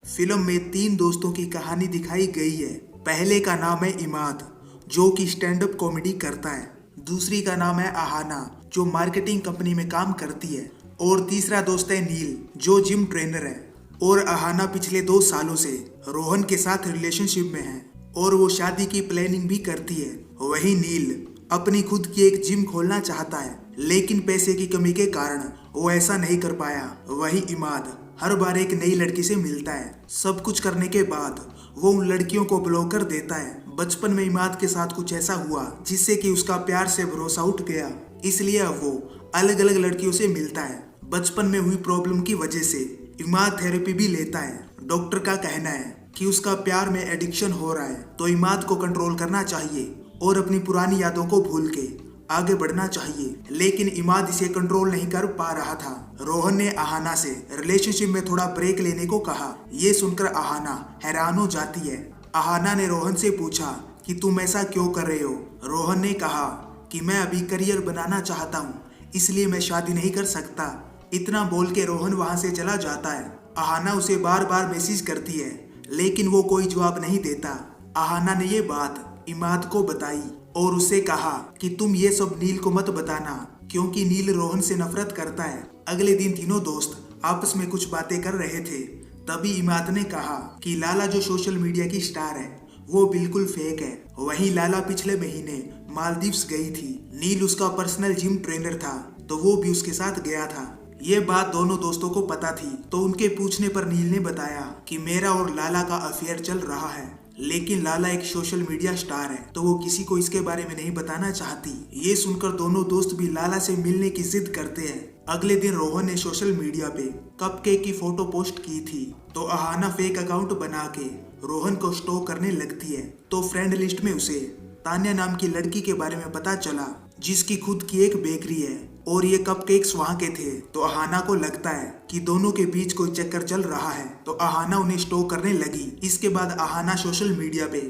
Film में तीन दोस्तों की कहानी दिखाई गई है। पहले का नाम है इमाद, जो कि स्टैंड अप कॉमेडी करता है। दूसरी का नाम है आहाना, जो मार्केटिंग कंपनी में काम करती है। और तीसरा दोस्त है नील, जो जिम ट्रेनर है। और आहाना पिछले 2 सालों से रोहन के साथ रिलेशनशिप में है और वो शादी की प्लानिंग भी करती है। वही नील अपनी खुद की एक जिम खोलना चाहता है, लेकिन पैसे की कमी के कारण वो ऐसा नहीं कर पाया। वही इमाद हर बार एक नई लड़की से मिलता है। सब कुछ करने के बाद वो उन लड़कियों को ब्लॉक कर देता है। बचपन में इमाद के साथ कुछ ऐसा हुआ जिससे कि उसका प्यार से भरोसा उठ गया, इसलिए अब वो अलग अलग लड़कियों से मिलता है। बचपन में हुई प्रॉब्लम की वजह से इमाद थेरेपी भी लेता है। डॉक्टर का कहना है कि उसका प्यार में एडिक्शन हो रहा है, तो इमाद को कंट्रोल करना चाहिए और अपनी पुरानी यादों को भूल के आगे बढ़ना चाहिए। लेकिन इमाद इसे कंट्रोल नहीं कर पा रहा था। रोहन ने आहाना से रिलेशनशिप में थोड़ा ब्रेक लेने को कहा। ये सुनकर आहाना हैरान हो जाती है। आहाना ने रोहन से पूछा कि तुम ऐसा क्यों कर रहे हो। रोहन ने कहा कि मैं अभी करियर बनाना चाहता हूँ, इसलिए मैं शादी नहीं कर सकता। इतना बोल के रोहन वहां से चला जाता है। आहाना उसे बार बार मैसेज करती है, लेकिन वो कोई जवाब नहीं देता। आहाना ने ये बात इमाद को बताई और उससे कहा कि तुम ये सब नील को मत बताना, क्योंकि नील रोहन से नफरत करता है। अगले दिन तीनों दोस्त आपस में कुछ बातें कर रहे थे। तभी इमाद ने कहा कि लाला जो सोशल मीडिया की स्टार है वो बिल्कुल फेक है। वहीं लाला पिछले महीने मालदीव्स गई थी। नील उसका पर्सनल जिम ट्रेनर था, तो वो भी उसके साथ गया था। ये बात दोनों दोस्तों को पता थी, तो उनके पूछने पर नील ने बताया कि मेरा और लाला का अफेयर चल रहा है, लेकिन लाला एक सोशल मीडिया स्टार है, तो वो किसी को इसके बारे में नहीं बताना चाहती। ये सुनकर दोनों दोस्त भी लाला से मिलने की जिद करते हैं। अगले दिन रोहन ने सोशल मीडिया पे कपकेक की फोटो पोस्ट की थी, तो आहाना फेक अकाउंट बना के रोहन को स्टॉक करने लगती है। तो फ्रेंड लिस्ट में उसे तान्या नाम की लड़की के बारे में पता चला, जिसकी खुद की एक बेकरी है और ये कपकेक्स वहाँ के थे। तो आहाना को लगता है कि दोनों के बीच कोई चक्कर चल रहा है, तो आहाना उन्हें स्टॉक करने लगी। इसके बाद आहाना सोशल मीडिया पे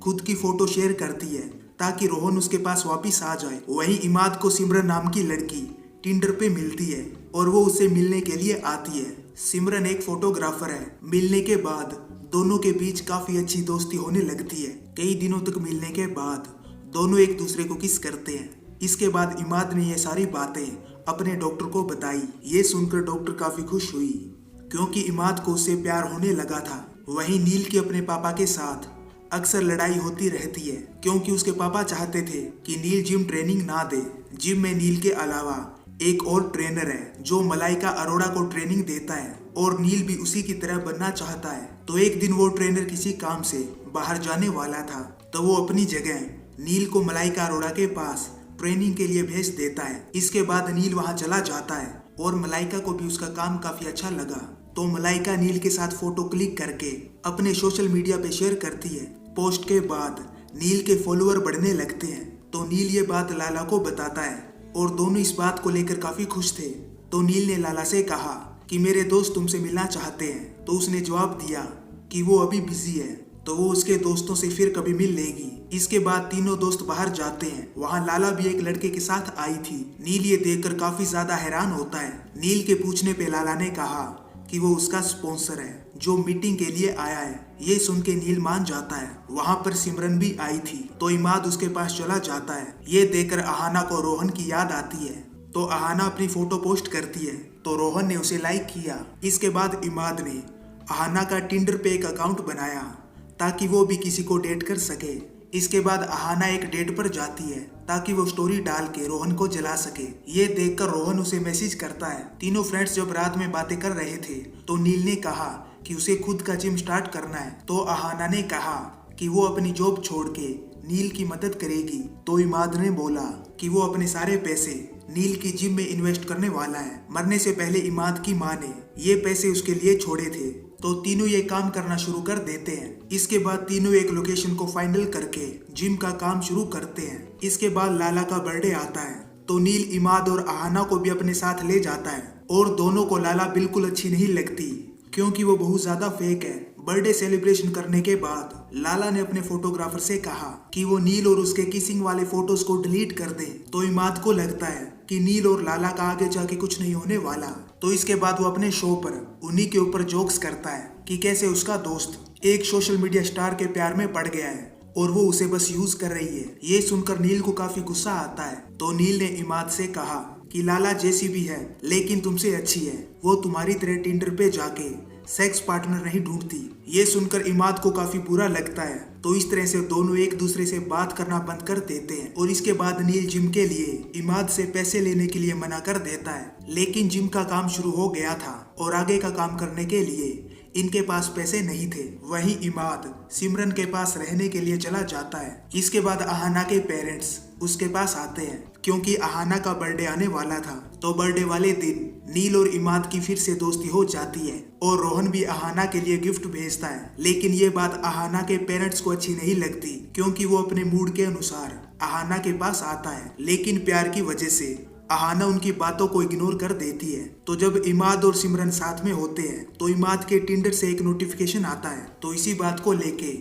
खुद की फोटो शेयर करती है ताकि रोहन उसके पास वापिस आ जाए। वहीं इमाद को सिमरन नाम की लड़की टिंडर पे मिलती है और वो उससे मिलने के लिए आती है। सिमरन एक फोटोग्राफर है। मिलने के बाद दोनों के बीच काफी अच्छी दोस्ती होने लगती है। कई दिनों तक मिलने के बाद दोनों एक दूसरे को किस करते हैं। इसके बाद इमाद ने ये सारी बातें अपने डॉक्टर को बताई। ये सुनकर डॉक्टर काफी खुश हुई, क्योंकि इमाद को उससे प्यार होने लगा था। वहीं नील के अपने पापा के साथ अक्सर लड़ाई होती रहती है, क्योंकि उसके पापा चाहते थे कि नील जिम ट्रेनिंग ना दे। जिम में नील के अलावा एक और ट्रेनर है जो मलाइका अरोड़ा को ट्रेनिंग देता है, और नील भी उसी की तरह बनना चाहता है। तो एक दिन वो ट्रेनर किसी काम से बाहर जाने वाला था, तो वो अपनी जगह नील को मलाइका अरोड़ा के पास ट्रेनिंग के लिए भेज देता है। इसके बाद नील वहां चला जाता है और मलाइका को भी उसका काम काफी अच्छा लगा, तो मलाइका नील के साथ फोटो क्लिक करके अपने सोशल मीडिया पे शेयर करती है। पोस्ट के बाद नील के फॉलोअर बढ़ने लगते हैं, तो नील ये बात लाला को बताता है और दोनों इस बात को लेकर काफी खुश थे। तो नील ने लाला से कहा कि मेरे दोस्त तुमसे मिलना चाहते हैं, तो उसने जवाब दिया कि वो अभी बिजी है, तो वो उसके दोस्तों से फिर कभी मिल लेगी। इसके बाद तीनों दोस्त बाहर जाते हैं। वहाँ लाला भी एक लड़के के साथ आई थी। नील ये देखकर काफी ज्यादा हैरान होता है। नील के पूछने पे लाला ने कहा कि वो उसका स्पॉन्सर है जो मीटिंग के लिए आया है। ये सुन के नील मान जाता है। वहाँ पर सिमरन भी आई थी, तो इमाद उसके पास चला जाता है। ये देखकर आहाना को रोहन की याद आती है, तो आहाना अपनी फोटो पोस्ट करती है, तो रोहन ने उसे लाइक किया। इसके बाद इमाद ने आहाना का टिंडर पे एक अकाउंट बनाया ताकि वो भी किसी को डेट कर सके। इसके बाद आहाना एक डेट पर जाती है ताकि वो स्टोरी डाल के रोहन को जला सके। ये देखकर रोहन उसे मैसेज करता है। तीनों फ्रेंड्स जब रात में बातें कर रहे थे, तो नील ने कहा कि उसे खुद का जिम स्टार्ट करना है, तो आहाना ने कहा कि वो अपनी जॉब छोड़ के नील की मदद करेगी। तो इमाद ने बोला कि वो अपने सारे पैसे नील की जिम में इन्वेस्ट करने वाला है। मरने से पहले इमाद की माँ ने ये पैसे उसके लिए छोड़े थे, तो तीनों ये काम करना शुरू कर देते हैं। इसके बाद तीनों एक लोकेशन को फाइनल करके जिम का काम शुरू करते हैं। इसके बाद लाला का बर्थडे आता है, तो नील इमाद और आहाना को भी अपने साथ ले जाता है, और दोनों को लाला बिल्कुल अच्छी नहीं लगती, क्योंकि वो बहुत ज्यादा फेक है। बर्थडे सेलिब्रेशन करने के बाद लाला ने अपने फोटोग्राफर से कहा कि वो नील और उसके किसिंग वाले फोटोज को डिलीट कर दे। तो इमाद को लगता है कि नील और लाला का आगे जाके कुछ नहीं होने वाला, तो इसके बाद वो अपने शो पर उन्हीं के ऊपर जोक्स करता है। कि कैसे उसका दोस्त एक सोशल मीडिया स्टार के प्यार में पड़ गया है और वो उसे बस यूज कर रही है। ये सुनकर नील को काफी गुस्सा आता है, तो नील ने इमाद से कहा कि लाला जैसी भी है लेकिन तुमसे अच्छी है, वो तुम्हारी तरह टिंडर पे जाके सेक्स पार्टनर नहीं ढूंढती। ये सुनकर इमाद को काफी बुरा लगता है, तो इस तरह से दोनों एक दूसरे से बात करना बंद कर देते हैं। और इसके बाद नील जिम के लिए इमाद से पैसे लेने के लिए मना कर देता है, लेकिन जिम का काम शुरू हो गया था और आगे का काम करने के लिए इनके पास पैसे नहीं थे। वहीं इमाद सिमरन के पास रहने के लिए चला जाता है। इसके बाद अहाना के पेरेंट्स उसके पास आते हैं क्योंकि अहाना का बर्थडे आने वाला था। तो बर्थडे वाले दिन नील और इमाद की फिर से दोस्ती हो जाती है और रोहन भी अहाना के लिए गिफ्ट भेजता है। लेकिन ये बात अहाना के पेरेंट्स को अच्छी नहीं लगती क्योंकि वो अपने मूड के अनुसार अहाना के पास आता है, लेकिन प्यार की वजह से अहाना उनकी बातों को इग्नोर कर देती है। तो जब इमाद और सिमरन साथ में होते हैं तो इमाद के टिंडर से एक नोटिफिकेशन आता है, तो इसी बात को लेके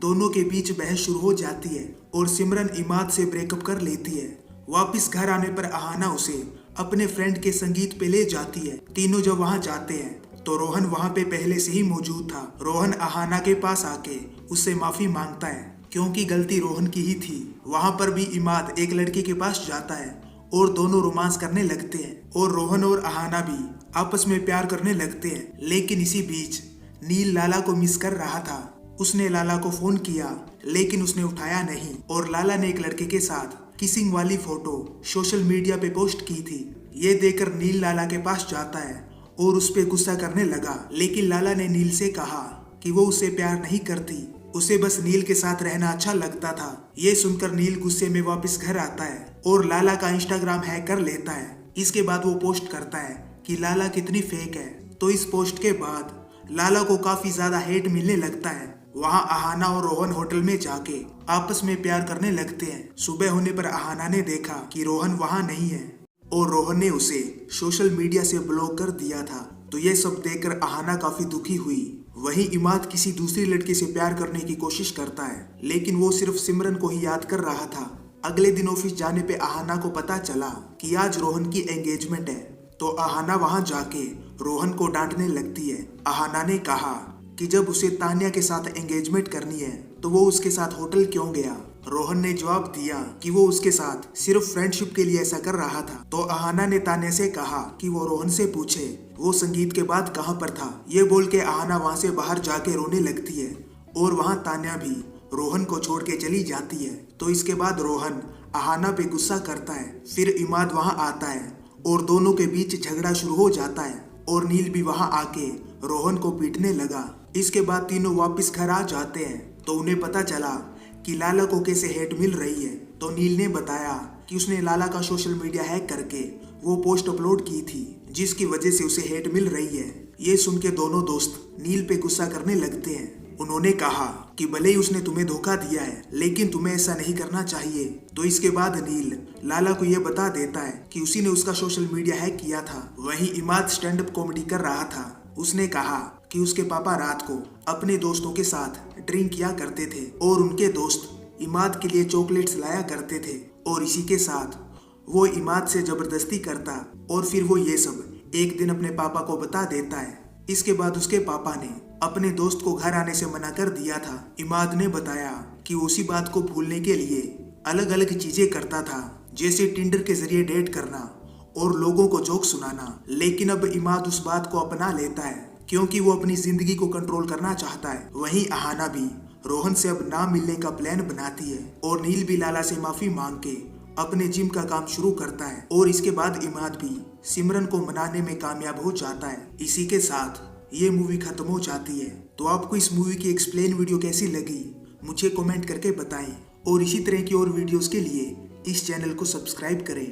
दोनों के बीच बहस शुरू हो जाती है और सिमरन इमाद से ब्रेकअप कर लेती है। वापस घर आने पर अहाना उसे अपने फ्रेंड के संगीत पे ले जाती है। तीनों जब वहाँ जाते हैं तो रोहन वहाँ पे पहले से ही मौजूद था। रोहन अहाना के पास आके उससे माफी मांगता है क्योंकि गलती रोहन की ही थी। वहाँ पर भी इमाद एक लड़की के पास जाता है और दोनों रोमांस करने लगते हैं और रोहन और अहाना भी आपस में प्यार करने लगते हैं। लेकिन इसी बीच नील लाला को मिस कर रहा था। उसने लाला को फोन किया लेकिन उसने उठाया नहीं और लाला ने एक लड़के के साथ किसिंग वाली फोटो सोशल मीडिया पे पोस्ट की थी। ये देखकर नील लाला के पास जाता है और उस पे गुस्सा करने लगा, लेकिन लाला ने नील से कहा कि वो उससे प्यार नहीं करती, उसे बस नील के साथ रहना अच्छा लगता था। ये सुनकर नील गुस्से में वापस घर आता है और लाला का इंस्टाग्राम हैक कर लेता है। इसके बाद वो पोस्ट करता है कि लाला कितनी फेक है। तो इस पोस्ट के बाद लाला को काफी ज्यादा हेट मिलने लगता है। वहाँ अहाना और रोहन होटल में जाके आपस में प्यार करने लगते हैं। सुबह होने पर अहाना ने देखा कि रोहन वहाँ नहीं है और रोहन ने उसे सोशल मीडिया से ब्लॉक कर दिया था। तो ये सब देखकर अहाना काफी दुखी हुई। वहीं इमाद किसी दूसरी लड़की से प्यार करने की कोशिश करता है, लेकिन वो सिर्फ सिमरन को ही याद कर रहा था। अगले दिन ऑफिस जाने पे अहाना को पता चला कि आज रोहन की एंगेजमेंट है, तो अहाना वहां जाके रोहन को डांटने लगती है। अहाना ने कहा कि जब उसे तान्या के साथ एंगेजमेंट करनी है तो वो उसके साथ होटल क्यों गया। रोहन ने जवाब दिया कि वो उसके साथ सिर्फ फ्रेंडशिप के लिए ऐसा कर रहा था। तो अहाना ने तान्या से कहा कि वो रोहन से पूछे वो संगीत के बाद कहाँ पर था। ये बोल के अहाना वहाँ से बाहर जाके रोने लगती है और वहाँ तान्या भी रोहन को छोड़ के चली जाती है। तो इसके बाद रोहन अहाना पे गुस्सा करता है। फिर इमाद वहाँ आता है और दोनों के बीच झगड़ा शुरू हो जाता है और नील भी वहाँ आके रोहन को पीटने लगा। इसके बाद तीनों वापस घर आ जाते हैं तो उन्हें पता चला कि लाला को कैसे हेट मिल रही है। तो नील ने बताया कि उसने लाला का सोशल मीडिया हैक करके वो पोस्ट अपलोड की थी जिसकी वजह से उसे हेट मिल रही है। ये सुन के दोनों दोस्त नील पे गुस्सा करने लगते हैं। उन्होंने कहा कि भले ही उसने तुम्हें धोखा दिया है लेकिन तुम्हें ऐसा नहीं करना चाहिए। तो इसके बाद नील लाला को यह बता देता है कि उसी ने उसका सोशल मीडिया हैक किया था। वहीं इमाद स्टैंड अप कॉमेडी कर रहा था। उसने कहा कि उसके पापा रात को अपने दोस्तों के साथ ड्रिंक किया करते थे और उनके दोस्त इमाद के लिए चॉकलेट्स लाया करते थे और इसी के साथ वो इमाद से जबरदस्ती करता और फिर वो ये सब एक दिन अपने पापा को बता देता है। इसके बाद उसके पापा ने अपने दोस्त को घर आने से मना कर दिया था। इमाद ने बताया कि उसी बात को भूलने के लिए अलग अलग चीजें करता था, जैसे टिंडर के जरिए डेट करना और लोगों को जोक सुनाना। लेकिन अब इमाद उस बात को अपना लेता है क्योंकि वो अपनी जिंदगी को कंट्रोल करना चाहता है। वहीं अहाना भी रोहन से अब ना मिलने का प्लान बनाती है और नील भी लाला से माफी मांग के अपने जिम का काम शुरू करता है और इसके बाद इमाद भी सिमरन को मनाने में कामयाब हो जाता है। इसी के साथ ये मूवी खत्म हो जाती है। तो आपको इस मूवी की एक्सप्लेन वीडियो कैसी लगी मुझे कमेंट करके बताएं और इसी तरह की और वीडियोस के लिए इस चैनल को सब्सक्राइब करें।